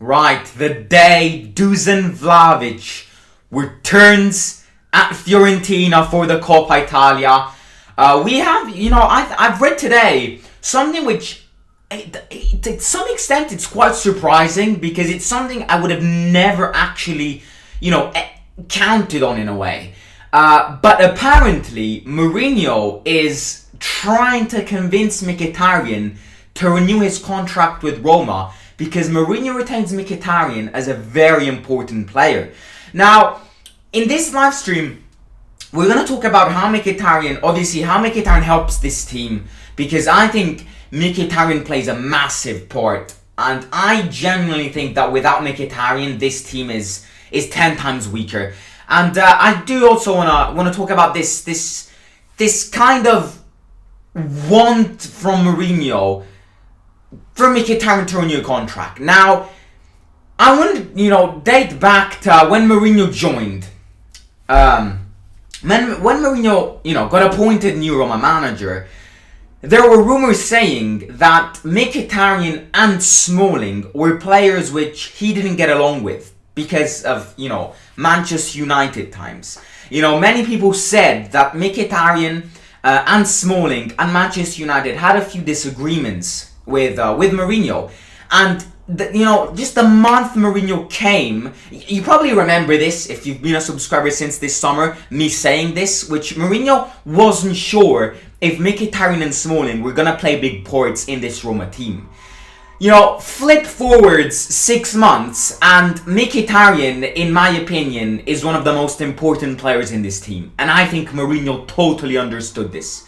Right, the day Dusan Vlahovic returns at Fiorentina for the Coppa Italia. We have, I've read today something which, to some extent, it's quite surprising because it's something I would have never actually, counted on in a way. But apparently, Mourinho is trying to convince Mkhitaryan to renew his contract with Roma because Mourinho retains Mkhitaryan as a very important player. Now, in this live stream, we're going to talk about how Mkhitaryan helps this team, because I think Mkhitaryan plays a massive part. And I genuinely think that without Mkhitaryan, this team is 10 times weaker. And I do also want to talk about this kind of want from Mourinho for Mkhitaryan to renew a contract. Now, I want to, date back to when Mourinho joined. When Mourinho, got appointed new Roma manager, there were rumors saying that Mkhitaryan and Smalling were players which he didn't get along with because of, Manchester United times. Many people said that Mkhitaryan and Smalling and Manchester United had a few disagreements with Mourinho. And just the month Mourinho came, you probably remember this if you've been a subscriber since this summer, me saying this, which Mourinho wasn't sure if Mkhitaryan and Smalling were gonna play big parts in this Roma team. Flip forwards 6 months and Mkhitaryan, in my opinion, is one of the most important players in this team. And I think Mourinho totally understood this.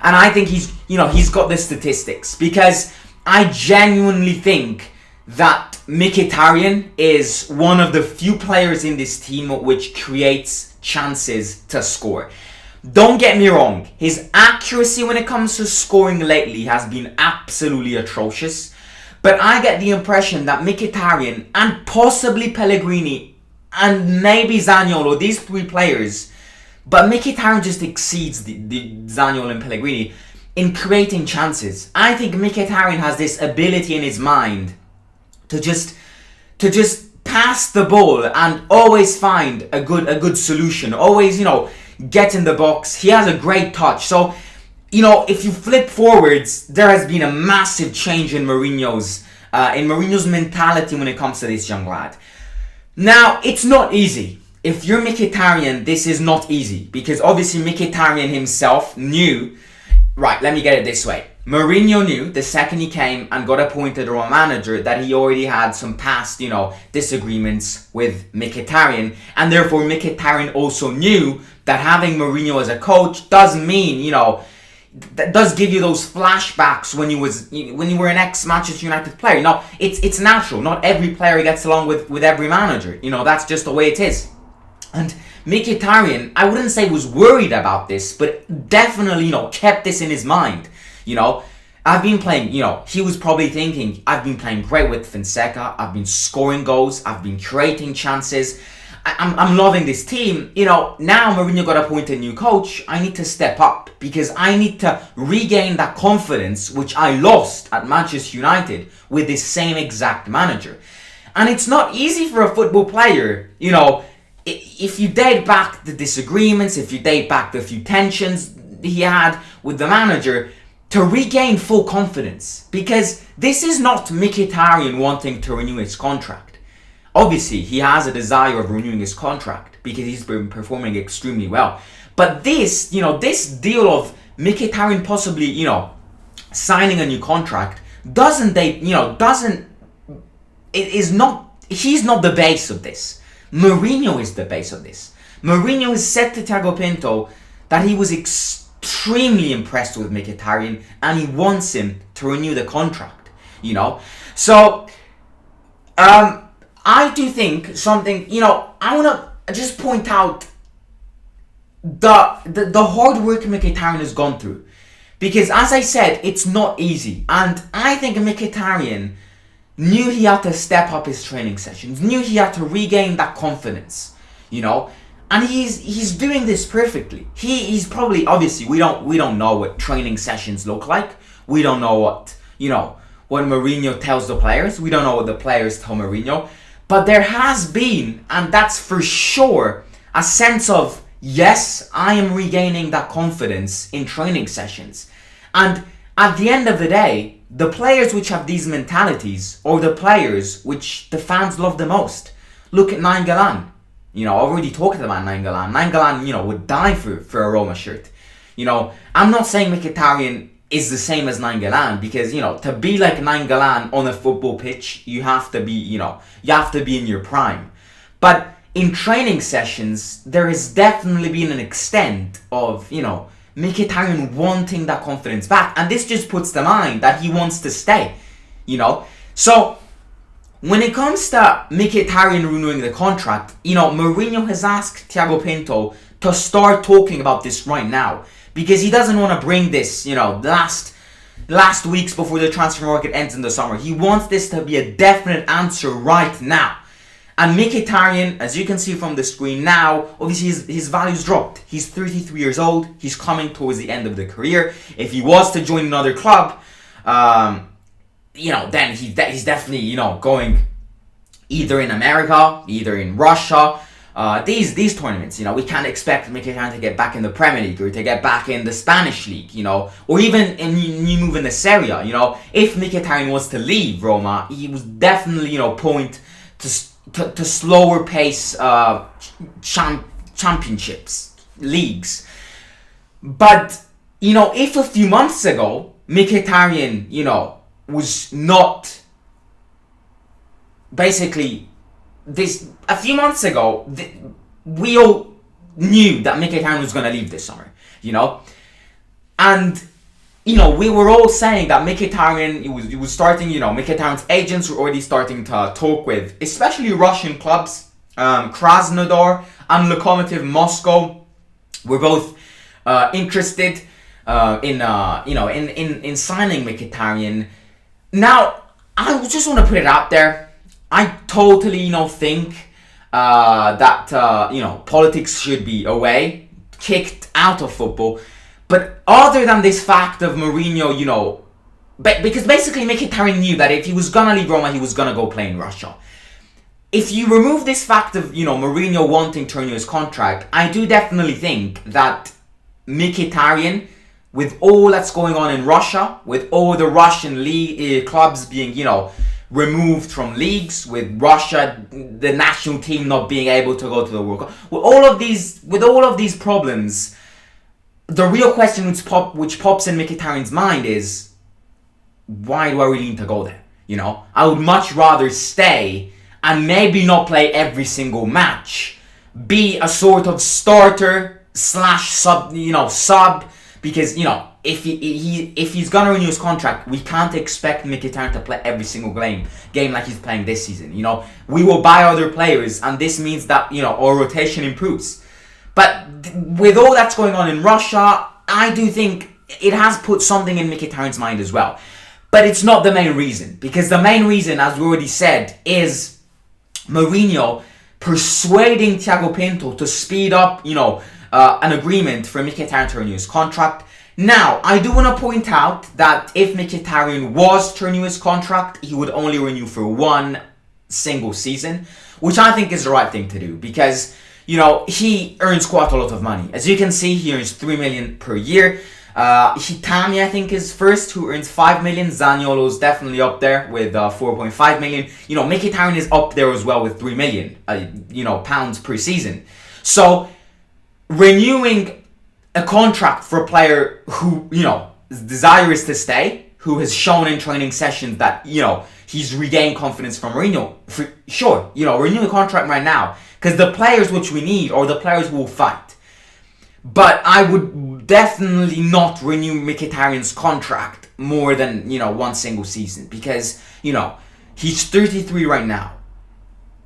And I think he's got the statistics, because I genuinely think that Mkhitaryan is one of the few players in this team which creates chances to score. Don't get me wrong, his accuracy when it comes to scoring lately has been absolutely atrocious. But I get the impression that Mkhitaryan and possibly Pellegrini and maybe Zaniolo, these 3 players, but Mkhitaryan just exceeds the Zaniolo and Pellegrini in creating chances. I think Mkhitaryan has this ability in his mind to just pass the ball and always find a good solution. Always, get in the box. He has a great touch. So, if you flip forwards, there has been a massive change in Mourinho's mentality when it comes to this young lad. Now, it's not easy. If you're Mkhitaryan, this is not easy, because obviously Mkhitaryan himself knew. Right, let me get it this way. Mourinho knew the second he came and got appointed Roma manager that he already had some past, disagreements with Mkhitaryan, and therefore Mkhitaryan also knew that having Mourinho as a coach doesn't mean, that does give you those flashbacks when you were an ex-Manchester United player. No, it's natural. Not every player gets along with every manager. That's just the way it is. And Mkhitaryan, I wouldn't say was worried about this, but definitely, kept this in his mind. I've been playing, he was probably thinking, I've been playing great with Fonseca, I've been scoring goals, I've been creating chances, I'm loving this team. Now Mourinho got appointed new coach, I need to step up, because I need to regain that confidence which I lost at Manchester United with this same exact manager. And it's not easy for a football player, if you date back the disagreements, if you date back the few tensions he had with the manager, to regain full confidence. Because this is not Mkhitaryan wanting to renew his contract. Obviously, he has a desire of renewing his contract because he's been performing extremely well. But this deal of Mkhitaryan possibly, signing a new contract, he's not the base of this. Mourinho is the base of this. Mourinho has said to Thiago Pinto that he was extremely impressed with Mkhitaryan and he wants him to renew the contract, So, I do think something, I want to just point out the hard work Mkhitaryan has gone through. Because as I said, it's not easy. And I think Mkhitaryan knew he had to step up his training sessions, knew he had to regain that confidence, and he's doing this perfectly. He's probably, obviously, we don't know what training sessions look like. We don't know what Mourinho tells the players. We don't know what the players tell Mourinho. But there has been, and that's for sure, a sense of, yes, I am regaining that confidence in training sessions. And at the end of the day, the players which have these mentalities, or the players which the fans love the most. Look at Nainggolan. I already talked about Nainggolan. Nainggolan, would die for a Roma shirt. I'm not saying Mkhitaryan is the same as Nainggolan, because, to be like Nainggolan on a football pitch, you have to be, you have to be in your prime. But in training sessions, there has definitely been an extent of, Mkhitaryan wanting that confidence back. And this just puts to mind that he wants to stay, So, when it comes to Mkhitaryan renewing the contract, Mourinho has asked Thiago Pinto to start talking about this right now. Because he doesn't want to bring this, last weeks before the transfer market ends in the summer. He wants this to be a definite answer right now. And Mkhitaryan, as you can see from the screen now, obviously his value's dropped. He's 33 years old. He's coming towards the end of the career. If he was to join another club, then he's definitely, going either in America, either in Russia. These tournaments, we can't expect Mkhitaryan to get back in the Premier League or to get back in the Spanish League, or even in new move in the Serie A, If Mkhitaryan was to leave Roma, he would definitely, point to slower pace championships, leagues. But, if a few months ago, Mkhitaryan, was not basically... a few months ago, we all knew that Mkhitaryan was going to leave this summer, And, we were all saying that Mkhitaryan, he was starting, Mkhitaryan's agents were already starting to talk with, especially Russian clubs, Krasnodar and Lokomotiv Moscow were both interested in signing Mkhitaryan. Now, I just want to put it out there. I totally, think that, politics should be away, kicked out of football. But other than this fact of Mourinho, because basically Mkhitaryan knew that if he was going to leave Roma, he was going to go play in Russia. If you remove this fact of, Mourinho wanting to renew his contract, I do definitely think that Mkhitaryan, with all that's going on in Russia, with all the Russian league clubs being, removed from leagues, with Russia, the national team not being able to go to the World Cup. With all of these problems, the real question which pops in Mkhitaryan's mind is, why do I really need to go there? I would much rather stay and maybe not play every single match, be a sort of starter / sub, because, if he's gonna renew his contract, we can't expect Mkhitaryan to play every single game like he's playing this season. We will buy other players, and this means that our rotation improves. But with all that's going on in Russia, I do think it has put something in Mkhitaryan's mind as well. But it's not the main reason, because the main reason, as we already said, is Mourinho persuading Thiago Pinto to speed up, an agreement for Mkhitaryan to renew his contract. Now, I do want to point out that if Mkhitaryan was to renew his contract, he would only renew for one single season, which I think is the right thing to do, because, he earns quite a lot of money. As you can see, he earns 3 million per year. Hitami, I think, is first, who earns 5 million. Zaniolo's definitely up there with 4.5 million. Mkhitaryan is up there as well with 3 million, pounds per season. So, renewing a contract for a player who, is desirous to stay, who has shown in training sessions that, he's regained confidence from Mourinho, for sure, renew a contract right now. Because the players which we need are the players who will fight. But I would definitely not renew Mkhitaryan's contract more than, one single season. Because, he's 33 right now.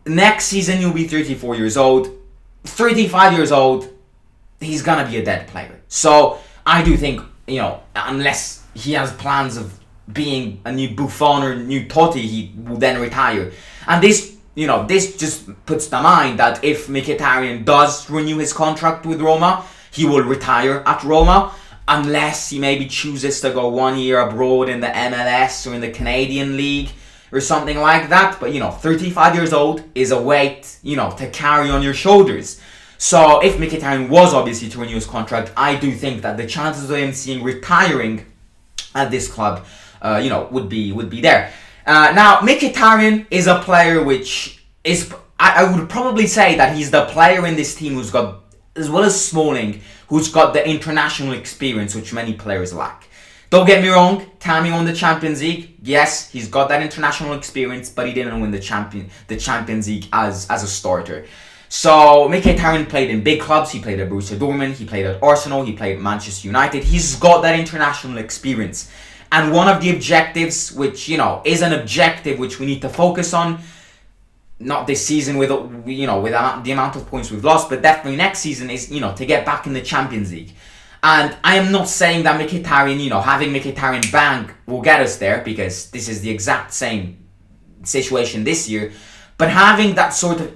Next season he'll be 34 years old. 35 years old, he's gonna be a dead player. So I do think, unless he has plans of being a new Buffon or new Totti, he will then retire. And this just puts to mind that if Mkhitaryan does renew his contract with Roma, he will retire at Roma. unless he maybe chooses to go 1 year abroad in the MLS or in the Canadian League or something like that. But 35 years old is a weight, to carry on your shoulders. So if Mkhitaryan was obviously to renew his contract, I do think that the chances of him seeing retiring at this club, would be there. Now, Mkhitaryan is a player which is, I would probably say that he's the player in this team who's got, as well as Smalling, who's got the international experience which many players lack. Don't get me wrong, Tammy won the Champions League. Yes, he's got that international experience, but he didn't win the Champions League as a starter. So Mkhitaryan played in big clubs. He played at Borussia Dortmund, he played at Arsenal, he played at Manchester United. He's got that international experience. And one of the objectives, which, is an objective which we need to focus on, not this season with the amount of points we've lost, but definitely next season, is, to get back in the Champions League. And I am not saying that Mkhitaryan, having Mkhitaryan bang will get us there, because this is the exact same situation this year. But having that sort of,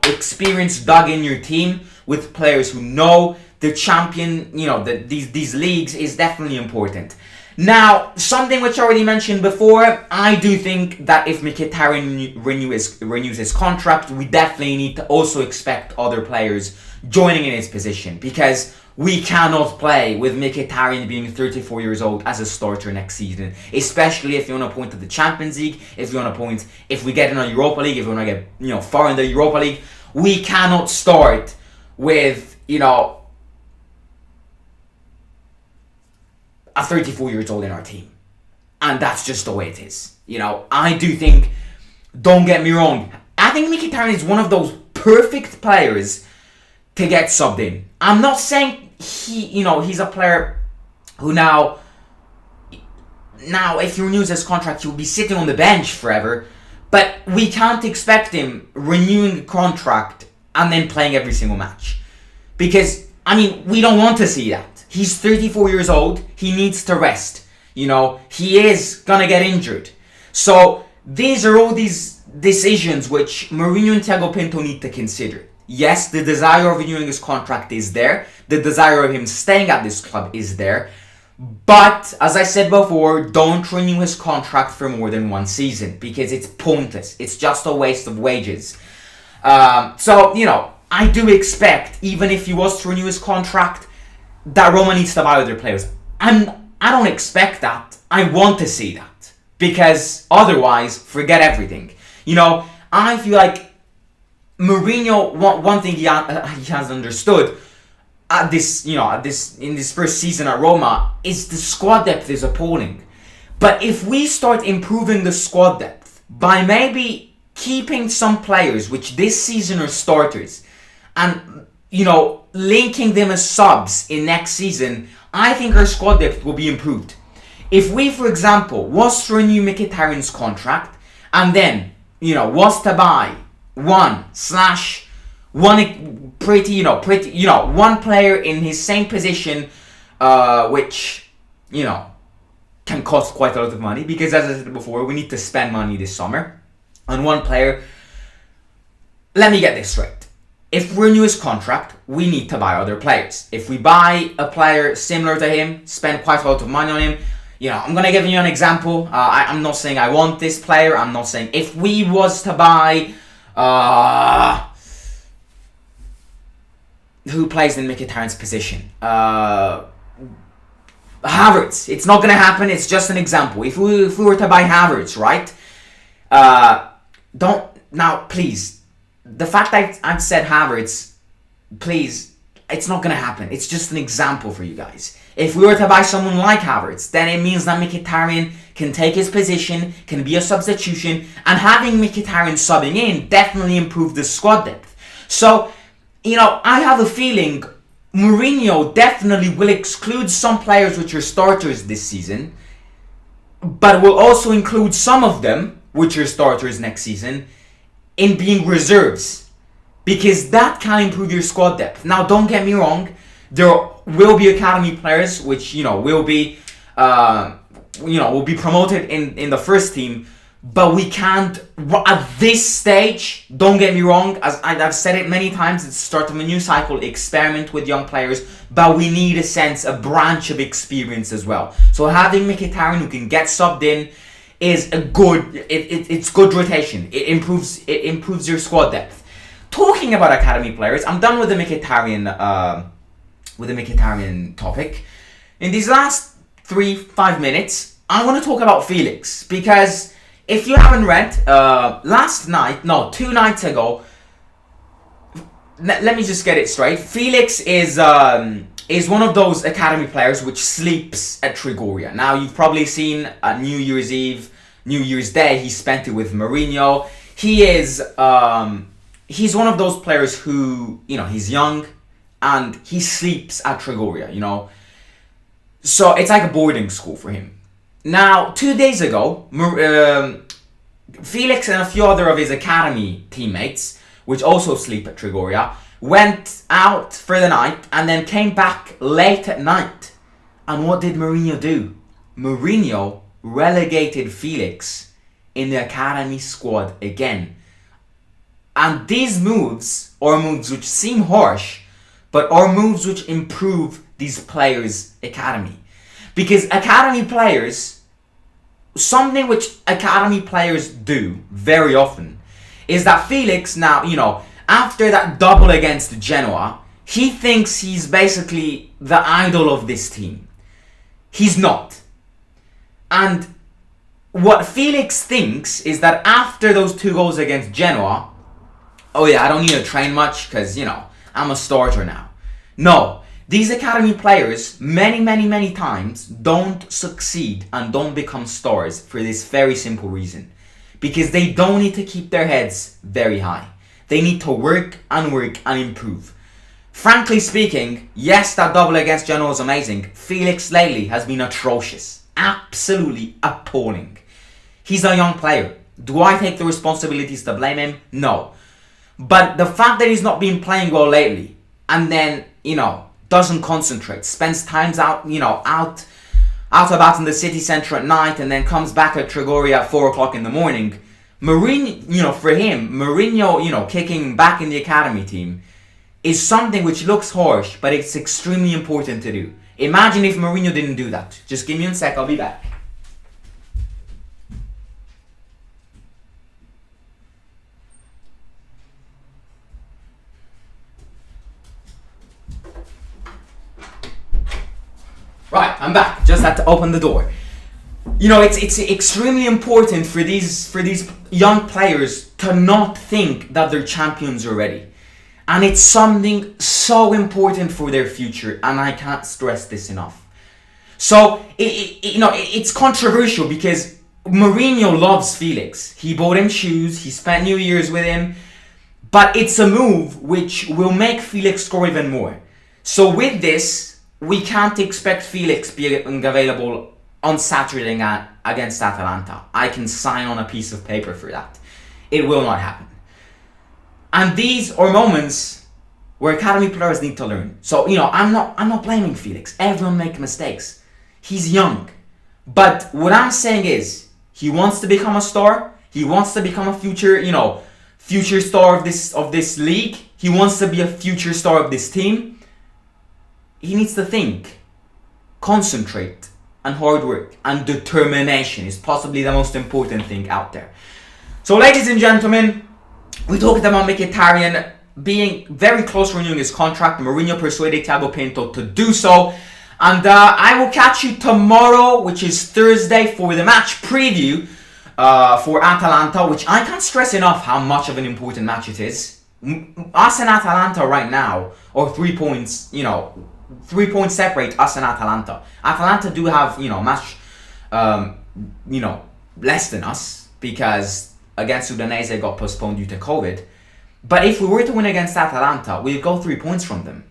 experience dug in your team with players who know the champion, these leagues is definitely important. Now, something which I already mentioned before, I do think that if Mkhitaryan renews his contract, we definitely need to also expect other players joining in his position, because we cannot play with Mkhitaryan being 34 years old as a starter next season, especially if you want to point to the Champions League, if we get in a Europa League, if we want to get, far in the Europa League. We cannot start with, a 34 years old in our team. And that's just the way it is. I do think, don't get me wrong, I think Mkhitaryan is one of those perfect players to get subbed in. I'm not saying he's a player who now if he renews his contract, he'll be sitting on the bench forever. But we can't expect him renewing a contract and then playing every single match. Because, we don't want to see that. He's 34 years old. He needs to rest. He is going to get injured. So these are all these decisions which Mourinho and Thiago Pinto need to consider. Yes, the desire of renewing his contract is there. The desire of him staying at this club is there. But, as I said before, don't renew his contract for more than one season, because it's pointless. It's just a waste of wages. I do expect, even if he was to renew his contract, that Roma needs to buy other players. I don't expect that. I want to see that. Because otherwise, forget everything. I feel like Mourinho, one thing he has understood in this first season at Roma, is the squad depth is appalling. But if we start improving the squad depth by maybe keeping some players which this season are starters and linking them as subs in next season, I think our squad depth will be improved. If we, for example, was to renew Mkhitaryan's contract and then, was to buy one player in his same position, which, can cost quite a lot of money, because as I said before, we need to spend money this summer on one player. Let me get this straight. If we renew his contract, we need to buy other players. If we buy a player similar to him, spend quite a lot of money on him, I'm going to give you an example. I'm not saying I want this player. I'm not saying if we was to buy... who plays in Mkhitaryan's position? Havertz. It's not going to happen. It's just an example. If we were to buy Havertz, right? Please... The fact that I've said Havertz, please, it's not going to happen. It's just an example for you guys. If we were to buy someone like Havertz, then it means that Mkhitaryan can take his position, can be a substitution, and having Mkhitaryan subbing in definitely improved the squad depth. So, I have a feeling Mourinho definitely will exclude some players which are starters this season, but will also include some of them, which are starters next season, in being reserves, because that can improve your squad depth. Now, don't get me wrong, there will be academy players which will be promoted in the first team, But we can't, at this stage, don't get me wrong, as I've said it many times, it's the start of a new cycle, experiment with young players, but we need a branch of experience as well. So having Mkhitaryan who can get subbed in is a good, it's good rotation. It improves your squad depth. Talking about academy players, I'm done with the Mkhitaryan topic. In these last 3-5 minutes, I want to talk about Felix, because if you haven't read, 2 nights ago, let me just get it straight. Felix is one of those academy players which sleeps at Trigoria. Now, you've probably seen New Year's Eve, New Year's Day, he spent it with Mourinho. He's one of those players who, he's young and he sleeps at Trigoria, So it's like a boarding school for him. Now, 2 days ago, Felix and a few other of his academy teammates, which also sleep at Trigoria, went out for the night and then came back late at night. And what did Mourinho do? Mourinho relegated Felix in the academy squad again. And these moves are moves which seem harsh, but are moves which improve these players' academy. Because academy players, something which academy players do very often, is that Felix now, after that double against Genoa, he thinks he's basically the idol of this team. He's not. And what Felix thinks is that after those 2 goals against Genoa, oh yeah, I don't need to train much because, I'm a starter now. No. These academy players, many times, don't succeed and don't become stars for this very simple reason. Because they don't need to keep their heads very high. They need to work and improve. Frankly speaking, yes, that double against Genoa was amazing. Felix lately has been atrocious. Absolutely appalling. He's a young player. Do I take the responsibilities to blame him? No. But the fact that he's not been playing well lately, and then, doesn't concentrate, spends times out about in the city centre at night, and then comes back at Trigoria at 4 o'clock in the morning. Mourinho, for him, Mourinho, kicking back in the academy team is something which looks harsh, but it's extremely important to do. Imagine if Mourinho didn't do that. Just give me a sec, I'll be back. Right, I'm back. Just had to open the door. It's extremely important for these young players to not think that they're champions already. And it's something so important for their future, and I can't stress this enough. So, it's controversial because Mourinho loves Felix. He bought him shoes, he spent New Year's with him, but it's a move which will make Felix score even more. So with this, we can't expect Felix being available on Saturday against Atalanta. I can sign on a piece of paper for that. It will not happen. And these are moments where academy players need to learn. So, I'm not blaming Felix. Everyone makes mistakes. He's young. But what I'm saying is, he wants to become a star. He wants to become a future star of this league. He wants to be a future star of this team. He needs to think, concentrate, and hard work and determination is possibly the most important thing out there. So, ladies and gentlemen, we talked about Mkhitaryan being very close to renewing his contract. Mourinho persuaded Thiago Pinto to do so. And I will catch you tomorrow, which is Thursday, for the match preview for Atalanta, which I can't stress enough how much of an important match it is. Us and Atalanta right now are 3 points, 3 points separate us and Atalanta. Atalanta do have, match, less than us because against Udinese got postponed due to COVID. But if we were to win against Atalanta, we'd go 3 points from them.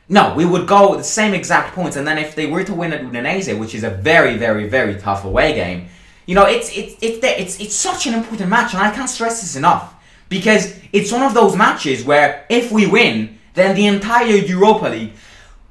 No, we would go the same exact points, and then if they were to win at Udinese, which is a very, very, very tough away game, it's such an important match, and I can't stress this enough because it's one of those matches where if we win, then the entire Europa League,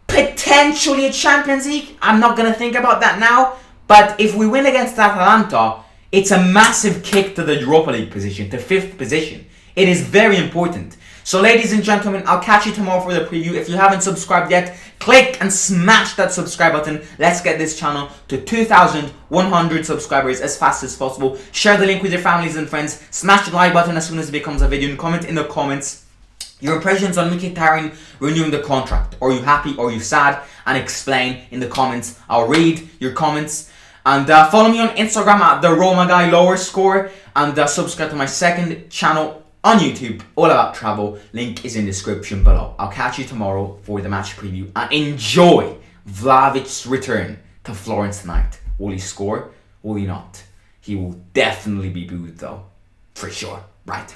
potentially a Champions League, I'm not going to think about that now, but if we win against Atalanta, It's a massive kick to the Europa League position, to 5th position. It is very important. So ladies and gentlemen, I'll catch you tomorrow for the preview. If you haven't subscribed yet, click and smash that subscribe button. Let's get this channel to 2,100 subscribers as fast as possible. Share the link with your families and friends. Smash the like button as soon as it becomes a video, and comment in the comments your impressions on Mkhitaryan renewing the contract. Are you happy? Are you sad? And explain in the comments. I'll read your comments. And follow me on Instagram at the Roma Guy Lower Score. And subscribe to my second channel on YouTube, all about travel. Link is in the description below. I'll catch you tomorrow for the match preview. And enjoy Vlahovic's return to Florence tonight. Will he score? Will he not? He will definitely be booed though. For sure. Right.